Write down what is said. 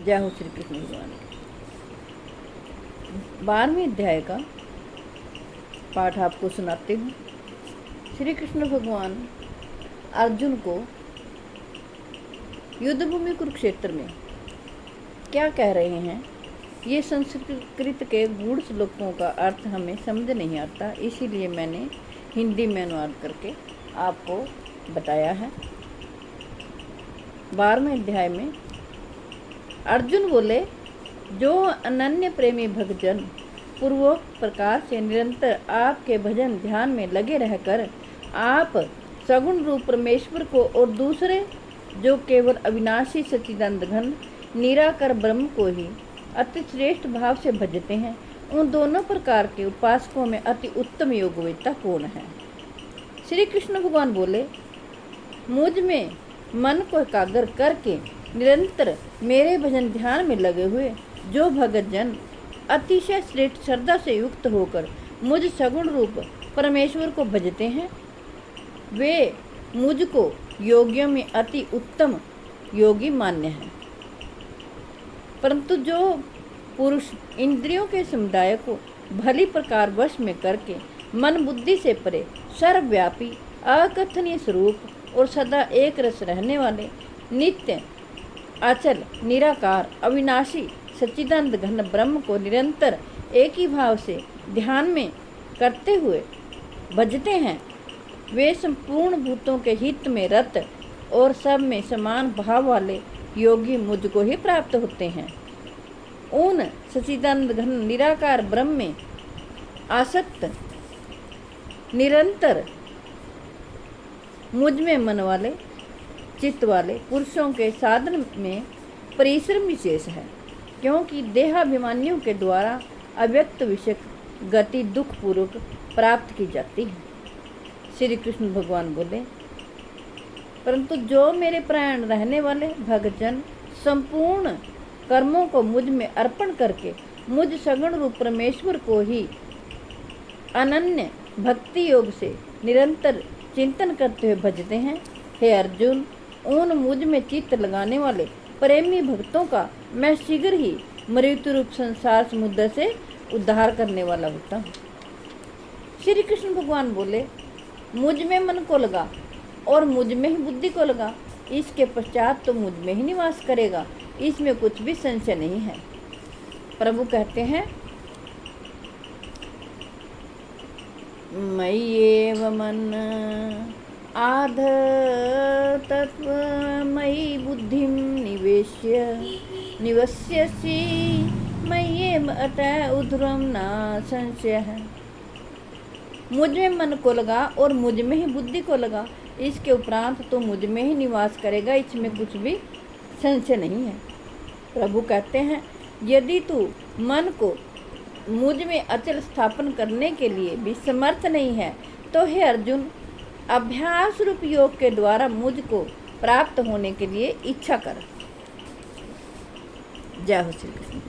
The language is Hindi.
जय हो श्री कृष्ण भगवान। 12वें अध्याय का पाठ आपको सुनाते हूँ। श्री कृष्ण भगवान अर्जुन को युद्धभूमि कुरुक्षेत्र में क्या कह रहे हैं, ये संस्कृत के गूढ़ श्लोकों का अर्थ हमें समझ नहीं आता, इसीलिए मैंने हिंदी में अनुवाद करके आपको बताया है। 12वें अध्याय में अर्जुन बोले, जो अनन्य प्रेमी भक्तजन पूर्वोक्त प्रकार से निरंतर आपके भजन ध्यान में लगे रहकर आप सगुण रूप परमेश्वर को और दूसरे जो केवल अविनाशी सच्चिदानंद घन निराकार ब्रह्म को ही अति श्रेष्ठ भाव से भजते हैं, उन दोनों प्रकार के उपासकों में अति उत्तम योगवेता कौन है। श्री कृष्ण भगवान बोले, मुझ में मन को एकाग्र करके निरंतर मेरे भजन ध्यान में लगे हुए जो भगत जन अतिशय श्रेष्ठ श्रद्धा से युक्त होकर मुझ सगुण रूप परमेश्वर को भजते हैं, वे मुझको योगियों में अति उत्तम योगी मान्य हैं। परंतु जो पुरुष इंद्रियों के समुदाय को भली प्रकार वश में करके मन बुद्धि से परे सर्वव्यापी अकथनीय स्वरूप और सदा एक रस रहने वाले नित्य अचल निराकार अविनाशी सच्चिदानंद घन ब्रह्म को निरंतर एक ही भाव से ध्यान में करते हुए भजते हैं, वे संपूर्ण भूतों के हित में रत और सब में समान भाव वाले योगी मुझको ही प्राप्त होते हैं। उन सच्चिदानंद घन निराकार ब्रह्म में आसक्त निरंतर मुझ में मन वाले चित्त वाले पुरुषों के साधन में परिश्रम विशेष है, क्योंकि देहाभिमानियों के द्वारा अव्यक्त विषय गति दुख पूर्वक प्राप्त की जाती है। श्री कृष्ण भगवान बोले, परंतु जो मेरे प्राण रहने वाले भक्तजन संपूर्ण कर्मों को मुझ में अर्पण करके मुझ सगुण रूप परमेश्वर को ही अनन्य भक्ति योग से निरंतर चिंतन करते हुए भजते हैं, हे अर्जुन, उन मुझ में चित्त लगाने वाले प्रेमी भक्तों का मैं शीघ्र ही मृत्यु रूप संसार समुद्र से उद्धार करने वाला होता हूँ। श्री कृष्ण भगवान बोले, मुझ में मन को लगा और मुझ में ही बुद्धि को लगा, इसके पश्चात तो मुझ में ही निवास करेगा, इसमें कुछ भी संशय नहीं है। प्रभु कहते हैं, मय्येव मन आध तत्व मयि बुद्धिं निवस्यसि मय्येव अतः उध्रुवं न संशयः। मुझ में मन को लगा और मुझ में ही बुद्धि को लगा, इसके उपरांत तो मुझ में ही निवास करेगा, इसमें कुछ भी संशय नहीं है। प्रभु कहते हैं, यदि तू मन को मुझ में अचल स्थापन करने के लिए भी समर्थ नहीं है, तो हे अर्जुन, अभ्यास रूप योग के द्वारा मुझको प्राप्त होने के लिए इच्छा कर। जय हो श्री कृष्ण।